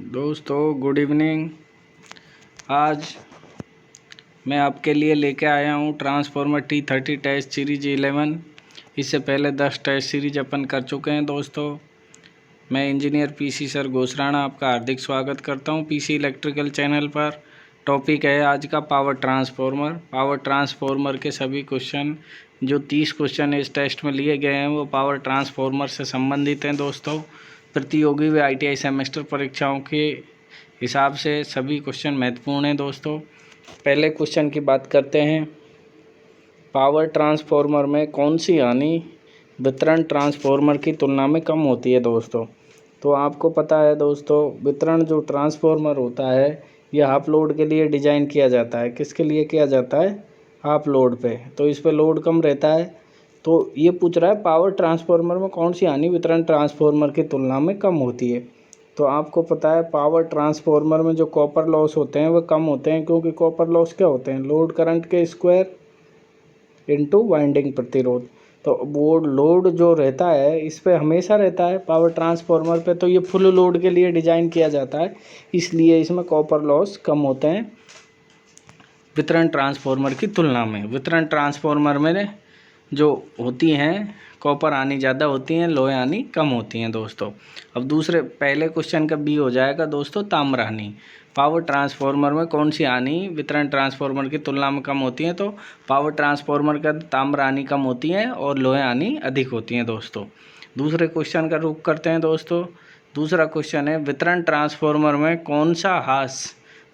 दोस्तों good evening. आज मैं आपके लिए लेके आया हूँ ट्रांसफॉर्मर T30 टेस्ट सीरीज 11। इससे पहले 10 टेस्ट सीरीज अपन कर चुके हैं। दोस्तों मैं इंजीनियर पीसी सर घोषराणा आपका हार्दिक स्वागत करता हूँ पीसी इलेक्ट्रिकल चैनल पर। टॉपिक है आज का पावर ट्रांसफॉर्मर। पावर ट्रांसफॉर्मर के सभी क्वेश्चन जो 30 क्वेश्चन इस टेस्ट में लिए गए हैं वो पावर ट्रांसफॉर्मर से संबंधित हैं। दोस्तों प्रतियोगी व ITI सेमेस्टर परीक्षाओं के हिसाब से सभी क्वेश्चन महत्वपूर्ण हैं। दोस्तों पहले क्वेश्चन की बात करते हैं। पावर ट्रांसफॉर्मर में कौन सी हानि वितरण ट्रांसफॉर्मर की तुलना में कम होती है। दोस्तों तो आपको पता है दोस्तों, वितरण जो ट्रांसफॉर्मर होता है यह हाफ लोड के लिए डिज़ाइन किया जाता है। किसके लिए किया जाता है? हाफ लोड पे। तो इस पे लोड कम रहता है। तो ये पूछ रहा है पावर ट्रांसफॉर्मर में कौन सी हानि वितरण ट्रांसफॉर्मर की तुलना में कम होती है। तो आपको पता है पावर ट्रांसफॉर्मर में जो कॉपर लॉस होते हैं वो कम होते हैं, क्योंकि कॉपर लॉस क्या होते हैं? लोड करंट के स्क्वायर इनटू वाइंडिंग प्रतिरोध। तो वो लोड जो रहता है इस पे हमेशा रहता है पावर ट्रांसफॉर्मर पे। तो ये फुल लोड के लिए डिज़ाइन किया जाता है, इसलिए इसमें कॉपर लॉस कम होते हैं वितरण ट्रांसफॉर्मर की तुलना में। वितरण ट्रांसफॉर्मर में जो होती हैं कॉपर हानि ज़्यादा होती हैं, लोहे हानि कम होती हैं। दोस्तों अब दूसरे पहले क्वेश्चन का बी हो जाएगा दोस्तों, ताम्र हानि। पावर ट्रांसफॉर्मर में कौन सी हानि वितरण ट्रांसफॉर्मर की तुलना में कम होती है? तो पावर ट्रांसफॉर्मर का ताम्र हानि कम होती है और लोहे हानि अधिक होती हैं। दोस्तों दूसरे क्वेश्चन का रुख करते हैं। दोस्तों दूसरा क्वेश्चन है, वितरण ट्रांसफॉर्मर में कौन सा हास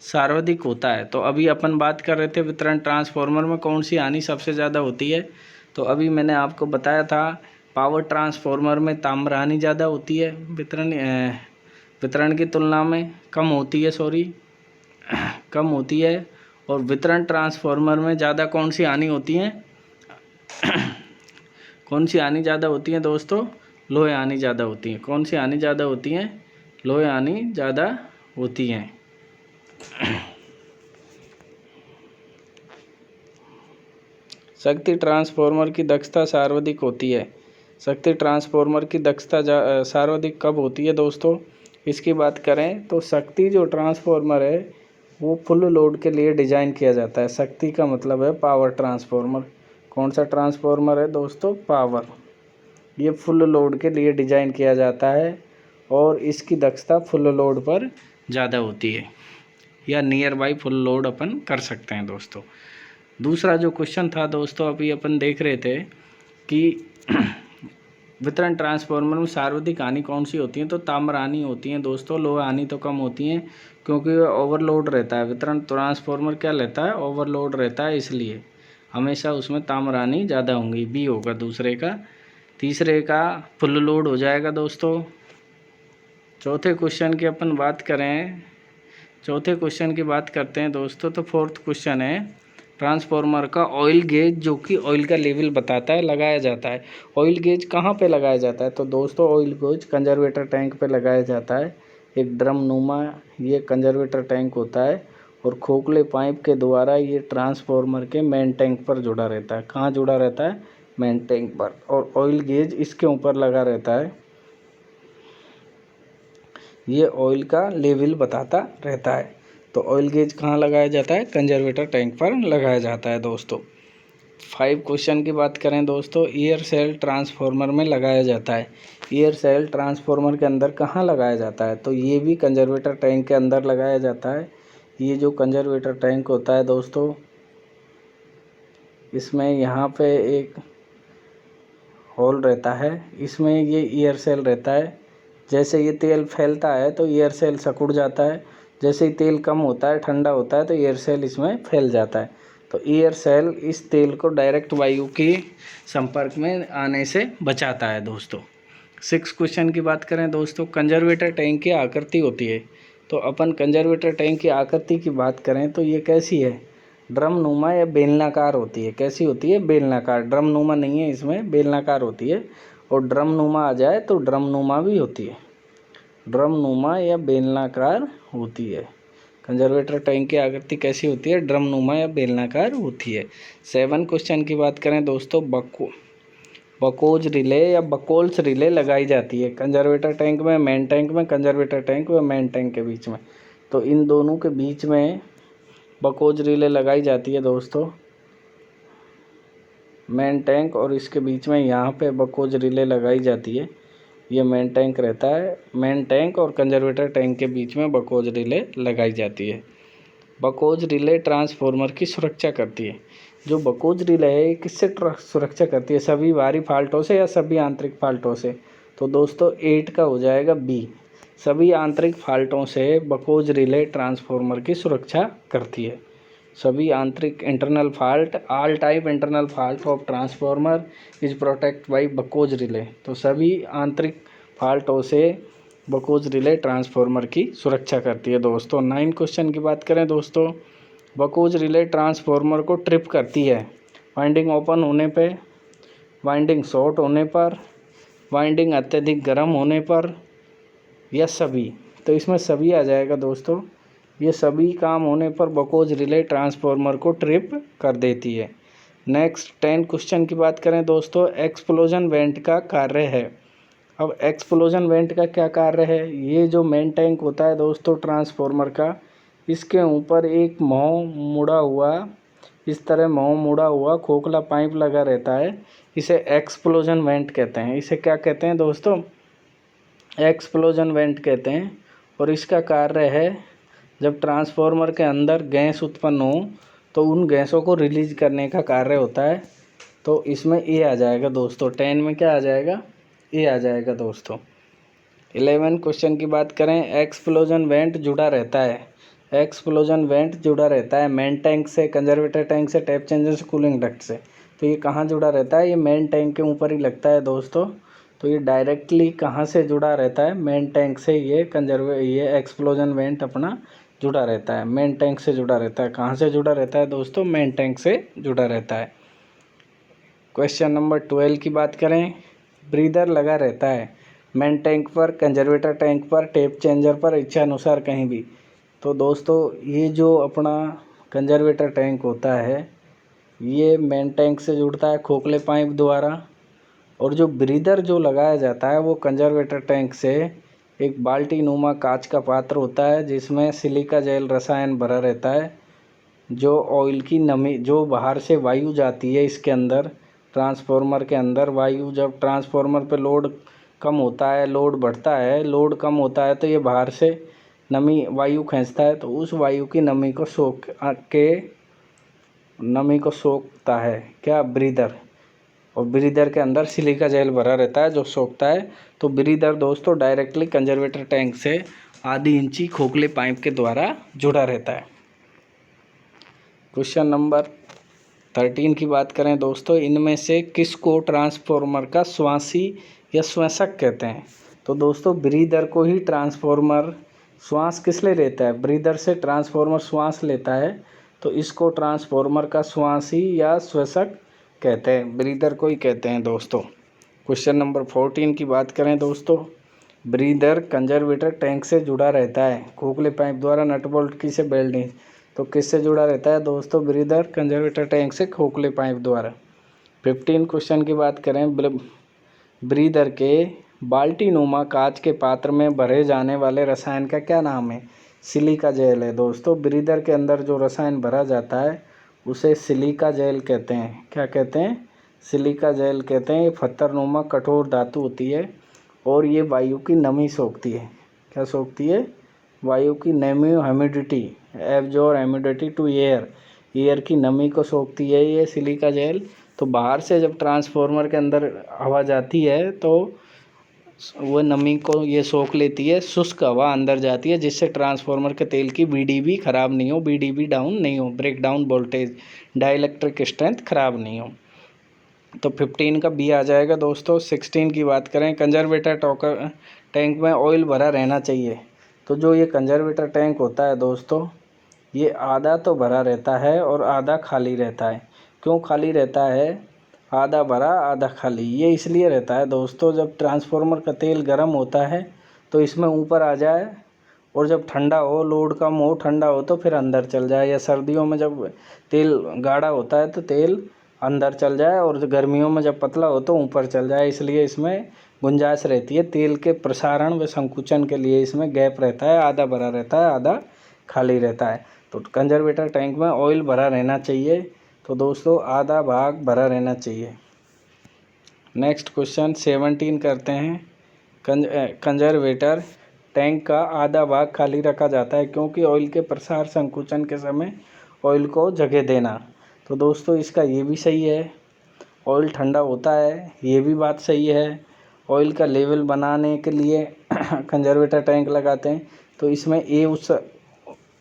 सर्वाधिक होता है? तो अभी अपन बात कर रहे थे वितरण ट्रांसफॉर्मर में कौन सी हानि सबसे ज़्यादा होती है। तो अभी मैंने आपको बताया था पावर ट्रांसफॉर्मर में ताम्र हानि ज़्यादा होती है, वितरण की तुलना में कम होती है, कम होती है। और वितरण ट्रांसफॉर्मर में ज़्यादा कौन सी हानि होती है? कौन सी हानि ज़्यादा होती है दोस्तों? लोहे हानि ज़्यादा होती है। कौन सी हानि ज़्यादा होती है? लोहे हानि ज़्यादा होती हैं। शक्ति ट्रांसफॉर्मर की दक्षता सर्वाधिक होती है। शक्ति ट्रांसफॉर्मर की दक्षता सर्वाधिक कब होती है? दोस्तों इसकी बात करें तो शक्ति जो ट्रांसफॉर्मर है वो फुल लोड के लिए डिज़ाइन किया जाता है। शक्ति का मतलब है पावर ट्रांसफॉर्मर। कौन सा ट्रांसफॉर्मर है दोस्तों? पावर। ये फुल लोड के लिए डिज़ाइन किया जाता है और इसकी दक्षता फुल लोड पर ज़्यादा होती है, या नियर बाई फुल लोड अपन कर सकते हैं। दोस्तों दूसरा जो क्वेश्चन था दोस्तों, अभी अपन देख रहे थे कि वितरण ट्रांसफॉर्मर में सर्वाधिक हानि कौन सी होती है? तो ताम्र हानि होती है। दोस्तों लोहा हानि तो कम होती हैं, क्योंकि ओवरलोड रहता है। वितरण ट्रांसफॉर्मर क्या रहता है? ओवरलोड रहता है, इसलिए हमेशा उसमें ताम्र हानि ज़्यादा होंगी। बी होगा दूसरे का। तीसरे का फुल लोड हो जाएगा। दोस्तों चौथे क्वेश्चन की अपन बात करें, चौथे क्वेश्चन की बात करते हैं दोस्तों। तो फोर्थ क्वेश्चन है, ट्रांसफॉर्मर का ऑयल गेज जो कि ऑयल का लेवल बताता है लगाया जाता है। ऑयल गेज कहाँ पे लगाया जाता है? तो दोस्तों ऑयल गेज कंजर्वेटर टैंक पे लगाया जाता है। एक ड्रम नुमा ये कंजर्वेटर टैंक होता है और खोखले पाइप के द्वारा ये ट्रांसफॉर्मर के मेन टैंक पर जुड़ा रहता है। कहाँ जुड़ा रहता है? मेन टैंक पर। और ऑयल गेज इसके ऊपर लगा रहता है। ये ऑयल का लेवल बताता रहता है। तो ऑयल गेज कहाँ लगाया जाता है? कंजर्वेटर टैंक पर लगाया जाता है। दोस्तों 5 क्वेश्चन की बात करें दोस्तों, एयर सेल ट्रांसफॉर्मर में लगाया जाता है। एयर सेल ट्रांसफॉर्मर के अंदर कहाँ लगाया जाता है? तो ये भी कंजर्वेटर टैंक के अंदर लगाया जाता है। ये जो कंजर्वेटर टैंक होता है दोस्तों, इसमें यहाँ पे एक होल रहता है, इसमें ये एयर सेल रहता है। जैसे ये तेल फैलता है तो एयर सेल सिकुड़ जाता है। जैसे ही तेल कम होता है, ठंडा होता है, तो एयर सेल इसमें फैल जाता है। तो एयर सेल इस तेल को डायरेक्ट वायु के संपर्क में आने से बचाता है। दोस्तों 6 क्वेश्चन की बात करें दोस्तों, कंजर्वेटर टैंक की आकृति होती है। तो अपन कंजर्वेटर टैंक की आकृति की बात करें तो ये कैसी है? ड्रम नुमा या बेलनाकार होती है। कैसी होती है? बेलनाकार। ड्रम नुमा नहीं है, इसमें बेलनाकार होती है। और ड्रम नुमा आ जाए तो ड्रम नुमा भी होती है। ड्रम नुमा या बेलनाकार होती है। कंजर्वेटर टैंक की आकृति कैसी होती है? ड्रम नुमा या बेलनाकार होती है। 7 क्वेश्चन की बात करें दोस्तों, बकोज रिले या बकोल्स रिले लगाई जाती है कंजर्वेटर टैंक में, मेन टैंक में, कंजर्वेटर टैंक व मेन टैंक के बीच में। तो इन दोनों के बीच में बकोज रिले लगाई जाती है दोस्तों, मेन टैंक और इसके बीच में यहाँ पे बकोज रिले लगाई जाती है। ये मेन टैंक रहता है, मेन टैंक और कंजर्वेटर टैंक के बीच में बकोज रिले लगाई जाती है। बकोज रिले ट्रांसफार्मर की सुरक्षा करती है। जो बकोज रिले है किससे सुरक्षा करती है, सभी बाहरी फाल्टों से या सभी आंतरिक फाल्टों से। तो दोस्तों 8 का हो जाएगा बी, सभी आंतरिक फाल्टों से बकोज रिले ट्रांसफार्मर की सुरक्षा करती है। सभी आंतरिक internal fault, all type internal fault of transformer is protect by Buchholz relay. तो सभी आंतरिक फाल्टों से बकोज रिले ट्रांसफार्मर की सुरक्षा करती है दोस्तों। 9 क्वेश्चन की बात करें दोस्तों, बकोज रिले ट्रांसफार्मर को ट्रिप करती है वाइंडिंग ओपन होने पे, वाइंडिंग शॉर्ट होने पर, वाइंडिंग अत्यधिक गर्म होने पर या सभी। तो इसमें सभी आ जाएगा दोस्तों। ये सभी काम होने पर बकोज रिले ट्रांसफार्मर को ट्रिप कर देती है। नेक्स्ट 10 क्वेश्चन की बात करें दोस्तों, एक्सप्लोजन वेंट का कार्य है। अब एक्सप्लोजन वेंट का क्या कार्य है, ये जो मेन टैंक होता है दोस्तों ट्रांसफार्मर का, इसके ऊपर एक मुँह मुड़ा हुआ, इस तरह मुँह मुड़ा हुआ खोखला पाइप लगा रहता है, इसे एक्सप्लोजन वेंट कहते हैं। इसे क्या कहते हैं दोस्तों, एक्सप्लोजन वेंट कहते हैं। और इसका कार्य है जब ट्रांसफार्मर के अंदर गैस उत्पन्न हो तो उन गैसों को रिलीज करने का कार्य होता है। तो इसमें ए आ जाएगा दोस्तों, 10 में क्या आ जाएगा, ए आ जाएगा दोस्तों। 11 क्वेश्चन की बात करें, एक्सप्लोजन वेंट जुड़ा रहता है, एक्सप्लोजन वेंट जुड़ा रहता है मेन टैंक से, कंजर्वेटर टैंक से, टैप चेंजर से, कूलिंग डक्ट से। तो ये कहाँ जुड़ा रहता है, ये मेन टैंक के ऊपर ही लगता है दोस्तों। तो ये डायरेक्टली कहाँ से जुड़ा रहता है, मेन टैंक से ये एक्सप्लोजन वेंट अपना जुड़ा रहता है, मेन टैंक से जुड़ा रहता है। कहाँ से जुड़ा रहता है दोस्तों, मेन टैंक से जुड़ा रहता है। क्वेश्चन नंबर 12 की बात करें, ब्रीदर लगा रहता है मेन टैंक पर, कंजर्वेटर टैंक पर, टेप चेंजर पर, इच्छा अनुसार कहीं भी। तो दोस्तों ये जो अपना कंजर्वेटर टैंक होता है ये मेन टैंक से जुड़ता है खोखले पाइप द्वारा, और जो ब्रीदर जो लगाया जाता है वो कंजर्वेटर टैंक से एक बाल्टी नुमा कांच का पात्र होता है जिसमें सिलिका जेल रसायन भरा रहता है। जो ऑयल की नमी, जो बाहर से वायु जाती है इसके अंदर, ट्रांसफार्मर के अंदर वायु, जब ट्रांसफार्मर पे लोड कम होता है, लोड बढ़ता है, लोड कम होता है तो ये बाहर से नमी वायु खींचता है, तो उस वायु की नमी को सोखता है क्या, ब्रीदर। और ब्रीदर के अंदर सिलिका जेल भरा रहता है जो सोखता है। तो ब्रीदर दोस्तों डायरेक्टली कंजर्वेटर टैंक से आधी इंची खोखले पाइप के द्वारा जुड़ा रहता है। क्वेश्चन नंबर 13 की बात करें दोस्तों, इनमें से किसको ट्रांसफार्मर का श्वासी या श्वासक कहते हैं। तो दोस्तों ब्रीदर को ही ट्रांसफार्मर श्वास किस ले लेता है, ब्रीदर से ट्रांसफार्मर श्वास लेता है, तो इसको ट्रांसफार्मर का श्वासी या श्वासक कहते हैं, ब्रीदर को ही कहते हैं दोस्तों। क्वेश्चन नंबर 14 की बात करें दोस्तों, ब्रीदर कंजर्वेटर टैंक से जुड़ा रहता है खोखले पाइप द्वारा, नट बोल्ट की से वेल्डिंग। तो किससे जुड़ा रहता है दोस्तों, ब्रीदर कंजर्वेटर टैंक से खोखले पाइप द्वारा। 15 क्वेश्चन की बात करें, ब्रीदर के बाल्टी नुमा कांच के पात्र में भरे जाने वाले रसायन का क्या नाम है, सिलिका जेल है दोस्तों। ब्रीदर के अंदर जो रसायन भरा जाता है उसे सिलिका जेल कहते हैं। क्या कहते हैं, सिलिका जेल कहते हैं। ये पत्थरनुमा कठोर धातु होती है और ये वायु की नमी सोखती है। क्या सोखती है, वायु की नमी, humidity, absorb humidity to air, air की नमी को सोखती है ये सिलिका जेल। तो बाहर से जब ट्रांसफार्मर के अंदर हवा जाती है तो वह नमी को ये सोख लेती है, शुष्क हवा अंदर जाती है जिससे ट्रांसफार्मर के तेल की बीडीबी खराब नहीं हो, बीडीबी डाउन नहीं हो, break down voltage, dielectric strength खराब नहीं हो। तो 15 का बी आ जाएगा दोस्तों। 16 की बात करें, कंजर्वेटर टैंक में ऑयल भरा रहना चाहिए। तो जो ये कंजर्वेटर टैंक होता है दोस्तों ये आधा तो भरा रहता है और आधा खाली रहता है। क्यों खाली रहता है, आधा भरा आधा खाली, ये इसलिए रहता है दोस्तों जब ट्रांसफार्मर का तेल गर्म होता है तो इसमें ऊपर आ जाए, और जब ठंडा हो, लोड कम हो, ठंडा हो तो फिर अंदर चल जाए, या सर्दियों में जब तेल गाढ़ा होता है तो तेल अंदर चल जाए और गर्मियों में जब पतला हो तो ऊपर चल जाए, इसलिए इसमें गुंजाइश रहती है। तेल के प्रसारण व संकुचन के लिए इसमें गैप रहता है, आधा भरा रहता है आधा खाली रहता है। तो कंजर्वेटर टैंक में ऑयल भरा रहना चाहिए, तो दोस्तों आधा भाग भरा रहना चाहिए। नेक्स्ट क्वेश्चन 17 करते हैं। कंजर्वेटर टैंक का आधा भाग खाली रखा जाता है क्योंकि ऑयल के प्रसार संकुचन के समय ऑयल को जगह देना। तो दोस्तों इसका ये भी सही है। ऑयल ठंडा होता है, ये भी बात सही है। ऑयल का लेवल बनाने के लिए कंजर्वेटर टैंक लगाते हैं, तो इसमें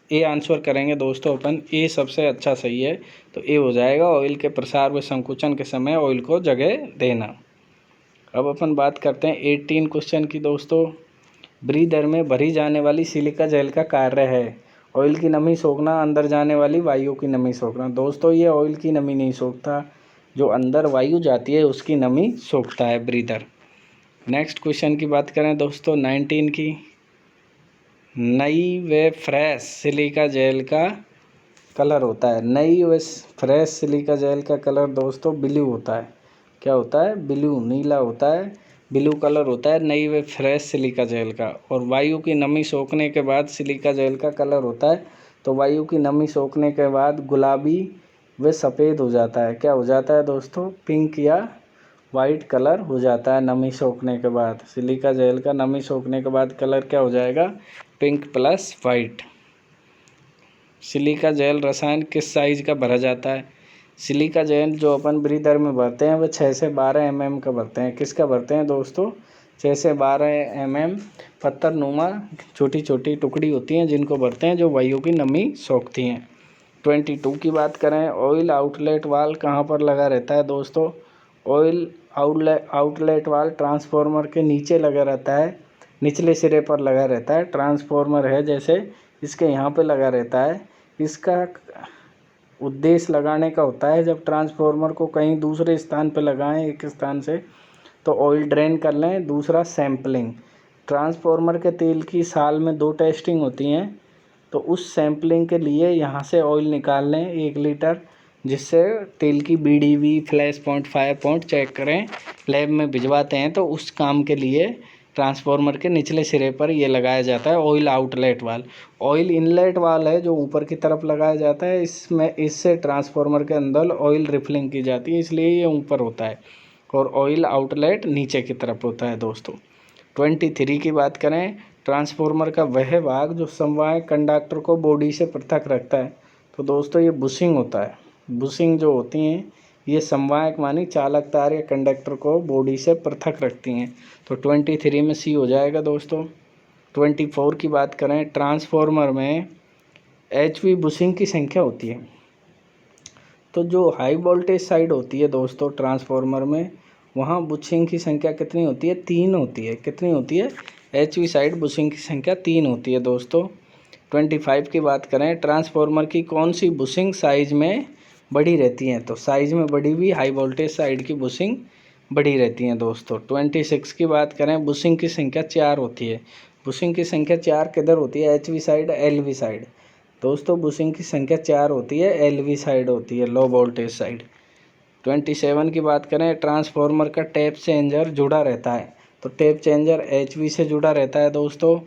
ए आंसर करेंगे दोस्तों अपन। ए सबसे अच्छा सही है, तो ए हो जाएगा। ऑयल के प्रसार व संकुचन के समय ऑयल को जगह देना। अब अपन बात करते हैं 18 क्वेश्चन की दोस्तों। ब्रीदर में भरी जाने वाली सिलिका जेल का कार्य है ऑयल की नमी सोखना, अंदर जाने वाली वायु की नमी सोखना। दोस्तों ये ऑयल की नमी नहीं सोखता, जो अंदर वायु जाती है उसकी नमी सोखता है ब्रीदर। नेक्स्ट क्वेश्चन की बात करें दोस्तों 19 की। नई व फ्रेश सिलिका जेल का कलर होता है। नई व फ्रेश सिलिका जेल का कलर दोस्तों ब्लू होता है। क्या होता है? ब्लू, नीला होता है, ब्लू कलर होता है नई व फ्रेश सिलिका जेल का। और वायु की नमी सोखने के बाद सिलिका जेल का कलर होता है, तो वायु की नमी सोखने के बाद गुलाबी व सफ़ेद हो जाता है। क्या हो जाता है दोस्तों? पिंक या वाइट कलर हो जाता है नमी सोखने के बाद। सिलिका जेल का नमी सोखने के बाद कलर क्या हो जाएगा? Pink plus white. Silica gel रसायन किस साइज का भरा जाता है? सिलिका जेल जो अपन ब्रीदर में भरते हैं वो 6 से 12 mm का भरते हैं। किसका भरते हैं दोस्तों? 6 से 12 mm पत्थर नुमा छोटी छोटी टुकड़ी होती हैं जिनको भरते हैं, जो वायु की नमी सोखती हैं। 22 की बात करें, ऑयल आउटलेट वाल्व कहाँ पर लगा रहता है दोस्तों? ऑयल आउटलेट वाल्व ट्रांसफार्मर के नीचे लगा रहता है, निचले सिरे पर लगा रहता है। ट्रांसफार्मर है जैसे इसके यहाँ पे लगा रहता है। इसका उद्देश्य लगाने का होता है जब ट्रांसफार्मर को कहीं दूसरे स्थान पर लगाएं एक स्थान से, तो ऑयल ड्रेन कर लें। दूसरा सैम्पलिंग, ट्रांसफार्मर के तेल की साल में 2 टेस्टिंग होती हैं, तो उस सैम्पलिंग के लिए यहाँ से ऑयल निकाल लें 1 लीटर, जिससे तेल की BDV flash point fire point check करें, लैब में भिजवाते हैं। तो उस काम के लिए ट्रांसफार्मर के निचले सिरे पर ये लगाया जाता है oil outlet valve. Oil inlet valve है जो ऊपर की तरफ लगाया जाता है, इससे ट्रांसफार्मर के अंदर ऑयल रिफिलिंग की जाती है, इसलिए ये ऊपर होता है। और ऑयल आउटलेट नीचे की तरफ होता है दोस्तों। 23 की बात करें, ट्रांसफार्मर का वह भाग जो समवाय कंडक्टर को बॉडी से पृथक रखता है, तो दोस्तों ये बुशिंग होता है। बुशिंग जो होती हैं ये समवायक मानी चालक तार या कंडक्टर को बॉडी से पृथक रखती हैं। तो 23 में सी हो जाएगा दोस्तों। 24 की बात करें, ट्रांसफार्मर में HV बुशिंग की संख्या होती है। तो जो हाई वोल्टेज साइड होती है दोस्तों ट्रांसफार्मर में, वहाँ बुशिंग की संख्या कितनी होती है? 3 होती है। कितनी होती है? HV साइड बुशिंग की संख्या 3 होती है दोस्तों। 25 की बात करें, ट्रांसफार्मर की कौन सी बुशिंग साइज में बड़ी रहती हैं? तो साइज में बड़ी हुई हाई वोल्टेज साइड की बुशिंग बड़ी रहती हैं दोस्तों। 26 की बात करें, बुशिंग की संख्या 4 होती है। बुशिंग की संख्या 4 किधर होती है? HV side, LV side. दोस्तों बुशिंग की संख्या 4 होती है, LV साइड होती है, लो वोल्टेज साइड। 27 की बात करें, ट्रांसफार्मर का टैप चेंजर जुड़ा रहता है, तो टैप चेंजर HV से जुड़ा रहता है दोस्तों।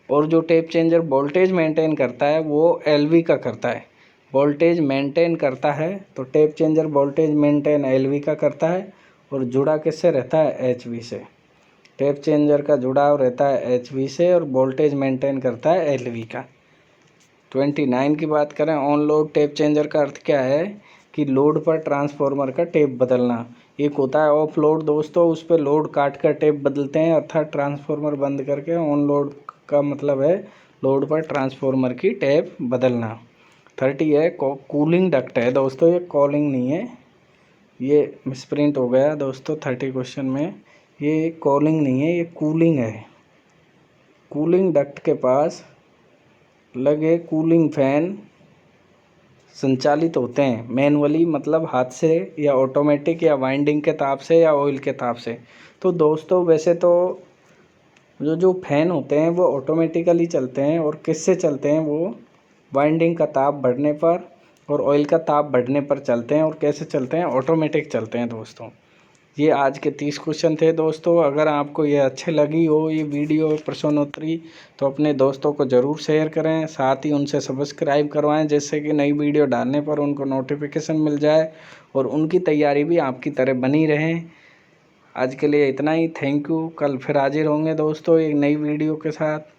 और जो टैप चेंजर वोल्टेज मेंटेन करता है वो LV का करता है। वोल्टेज मेंटेन करता है तो tap changer voltage maintain LV का करता है, और जुड़ा किससे रहता है? HV से। टैप चेंजर का जुड़ाव रहता है HV से और वोल्टेज मेंटेन करता है LV का। 29 की बात करें, ऑन लोड टैप चेंजर का अर्थ क्या है? कि लोड पर ट्रांसफार्मर का टेप बदलना। एक होता है ऑफ लोड दोस्तों, उस पर लोड काट कर टेप बदलते हैं, अर्थात ट्रांसफार्मर बंद करके। ऑन लोड का मतलब है लोड पर ट्रांसफार्मर की टेप बदलना। 30 है कूलिंग डक्ट है दोस्तों, ये कॉलिंग नहीं है, ये मिसप्रिंट हो गया दोस्तों 30 क्वेश्चन में। ये कॉलिंग नहीं है, ये कूलिंग है। कूलिंग डक्ट के पास लगे कूलिंग फैन संचालित होते हैं मैनुअली, मतलब हाथ से या ऑटोमेटिक या वाइंडिंग के ताप से या ऑयल के ताप से। तो दोस्तों वैसे तो जो फैन होते हैं वो ऑटोमेटिकली चलते हैं, और किससे चलते हैं? वो वाइंडिंग का ताप बढ़ने पर और ऑयल का ताप बढ़ने पर चलते हैं। और कैसे चलते हैं? ऑटोमेटिक चलते हैं दोस्तों। ये आज के 30 क्वेश्चन थे दोस्तों। अगर आपको ये अच्छे लगी हो ये वीडियो प्रश्नोत्तरी तो अपने दोस्तों को ज़रूर शेयर करें, साथ ही उनसे सब्सक्राइब करवाएं, जिससे कि नई वीडियो डालने पर उनको नोटिफिकेशन मिल जाए और उनकी तैयारी भी आपकी तरह बनी रहे। आज के लिए इतना ही। Thank you. कल फिर हाजिर होंगे दोस्तों एक नई वीडियो के साथ।